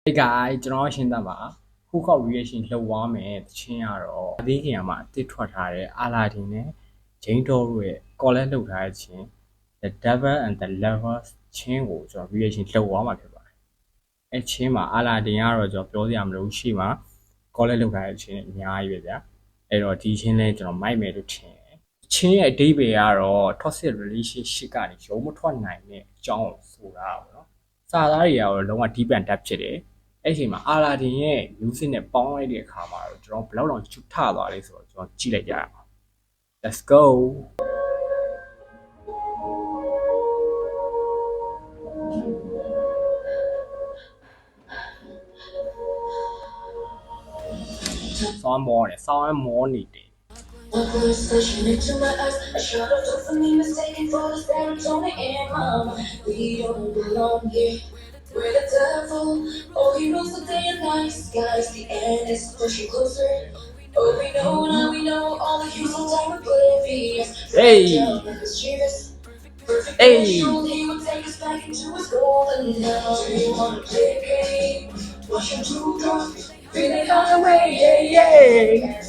Hey guys ကျွန်တော်ရှင်းတတ်ပါခုခောက် reaction လှုပ်သွားမယ်တချင်းရတော့အသေးခင်ကမှအတစ်ထွက်ထားတဲ့အာလာဒင်နဲ့ဂျိန်းတော်တို့ရဲ့ collab လုပ်ထားတဲ့ချင်း The Devil and the Lovers ချင်းကိုကျွန်တော် reaction လှုပ်သွားမှာဖြစ်ပါတယ်အဲချင်းမှာအာလာဒင်ကတော့ကျွန်တော်ပြောစရာမလိုရှိမှာ collab လုပ်ထားတဲ့ချင်းအများကြီးပဲဗျာအဲ့တော့ဒီချင်းလဲကျွန်တော်မိုက်မယ်လို့ထင်တယ်ချင်းရဲ့အဓိပ္ပာယ်ကတော့ toxic relationship ကနေရုံးမထွက်နိုင်တဲ့အကြောင်းကိုဆိုတာပေါ့နော်စာသားတွေကတော့လုံးဝ deep and depth ဖြစ်တယ်အဲ့ဒီမှာအာလာဒင်ရဲ့ music နဲ့ပေါင်းလိုက်တဲ့အခါမှာတော့ကျွန်တော်ဘယ်လောက်တောင်ချူထသွားလဲဆိုတော့ကျွန်တော်ကြည့်လိုက်ကြရအောင် Let's go Sound more နေတယ်One first flashing into my eyes, a shot of dopamine mistaken for the serotonin in my mind. We don't belong here. We're the devil. Oh, he rules the day and night. Skies, the end is pushing closer. Oh, we know all the cues on time oblivious. Hey. Mischievous. Perfect Hey. control, he would take us back into his golden now. Do you wanna play a game? Watch him too drunk. Feeling on the way, yeah.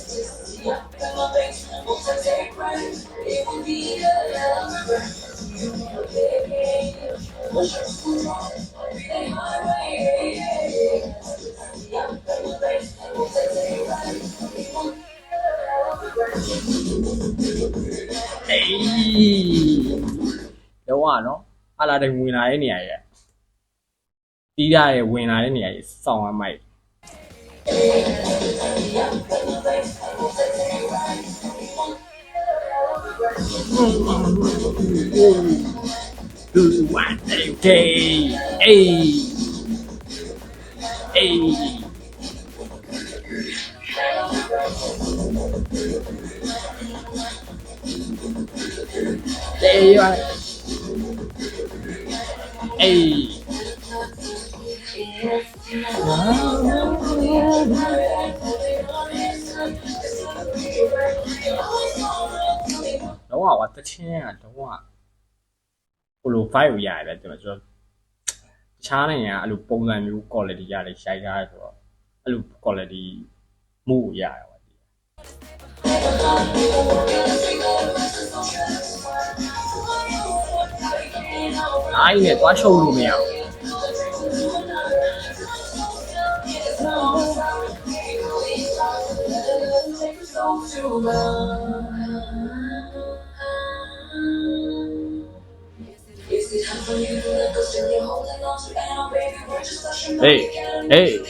Up in my face, won't take right. It will be a hell of a breath. You wanna play a game? Watch your food on, feeling my way. Up in my face, won't take right. It will be a hell of a breath. Hey တော့อ่ะเนาะအာလာဒင်ဝင်လာတဲ့နေရာရဲ့တီးရရဲ့ဝင်လာတဲ့နေရာရဲ့စောင်းအမိုက် Do one day hey hey there you are heyတော့ကတချင်းကတော့ဟိုလို file ကိုရတယ်ကျွန်တော်ချားနိုင်ငံကအဲ့လိုပုံစံမျိုး quality ရတယ်ရှိုက်ထားတယ်ဆိုတော့အဲ့လို quality မှုကိုရတယ်ပါဒီအားကြီးနဲ့သွားရှုပ်လို့မရဘူးHey, hey,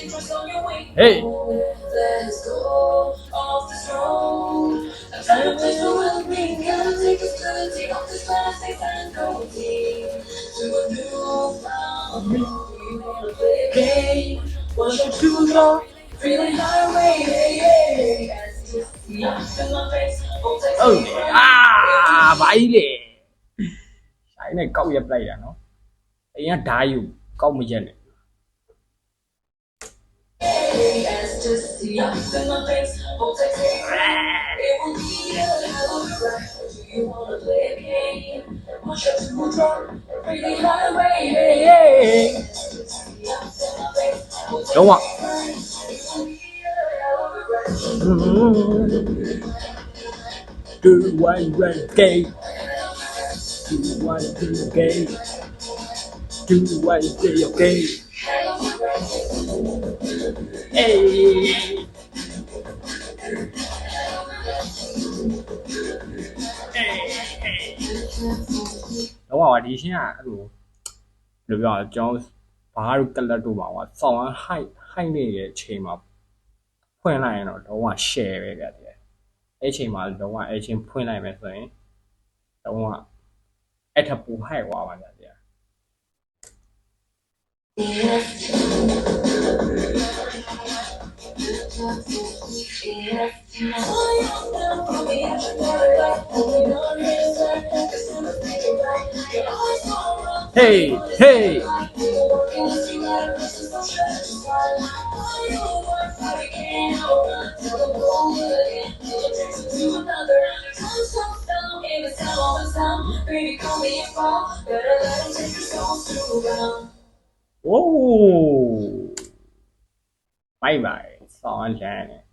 hey. Let's go off this road. I'm trying to place the will me. Gotta take us to take off this plastic and go deep to a new found road. We wanna play a game. Watch your shoes off. Feeling highway. Up in my face. Won't take Oh, it right. ဘာကြီးလေဆိုင်နဲ့ကောက်ရက်ပလိုက်တာနော်အရင်ကဓာတ်ယူကောက်မရက်နဲ့ As just the up in my face, won't take it right. It will be a hell of a ride. Do you wanna play a game? Watch your two drop, really highway. Up in my face, won't take it Đúng ạ. right. It will be a hell of a ride. Do one gay. Do one gay. Do one day okay. Hey. Đúng rồi, đi chứ à. Được rồi, cho phá được tất là đủ bảo là sau đó hai này chế mà phơi này nó đúng là share về cái gì ấy chế mà đúng là ấy chế phơi này mấy rồi đúng là ấy thật bù hay quá mà cái gì Hey, hey. Baby, call me and fall. Better let him take your soul to ground. Whoa. မိုက်ပါတယ်ဆောင်းလန်းတယ်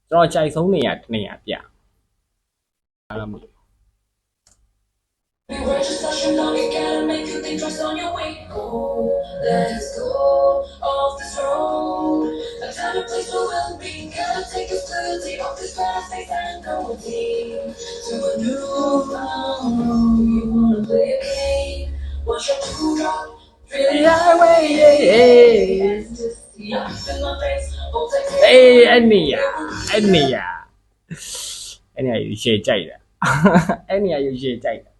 ကျွန်တော်ကြိုက်ဆုံးနေရတနေရပြအားလုံး We're just touching on it, gotta make you think twice on your way. Go, let's go off this road. A time and place where we'll be. Gotta take us clearly off this past space and go deep to a new round. You wanna play a game? Watch your two drop. Really highway, yeah. Yeah, in my face. Won't take it. အေးအဲ့နေရယူရှေ့ကြိုက်တာအဲ့နေရယူရှေ့ကြိုက်တာ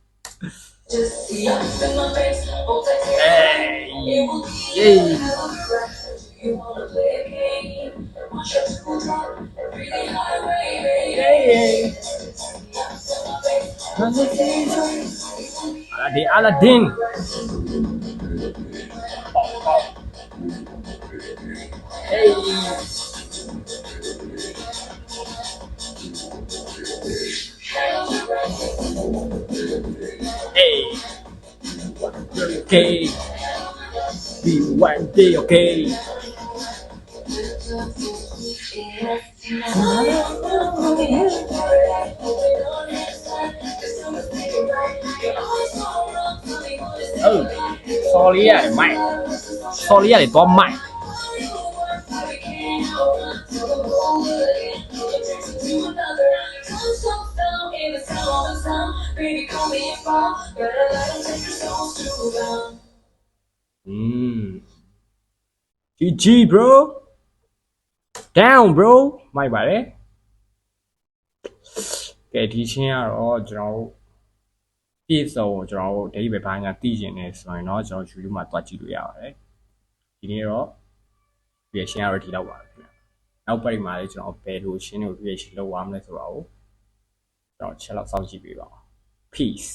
Just yeah, in my face. Won't take it. အေး It will be Yay. You wanna play a game? Watch your two drop. Really highway, yeah. အလာဒင်အေးအေး okay be one day okay oh sorry ရတယ်မိုက် sorry ရတယ်တော့မိုက် Baby, call me if I'm better. Let them take your souls to ground. GG bro down bro မိုက်ပါတယ်ကဲဒီချင်းကတော့ကျွန်တော်တို့ပြည့်စုံကျွန်တော်တို့ဒိဗေဘာညာတည်ကျင်နေဆိုရင်တော့ကျွန်တော် YouTube မှာတွားကြည့်လို့ရပါတယ်ဒီနေ့တော့ reaction ကတော့ဒီလောက်ပါပဲခင်ဗျနောက်ပတ်မှာလည်းကျွန်တော်ဘယ်လိုရှင်းလို့ reaction လုပ်ရမလဲဆိုတော့ကျွန်တော်ချက်လောက်စောင့်ကြည့်ပေးပါဦး peace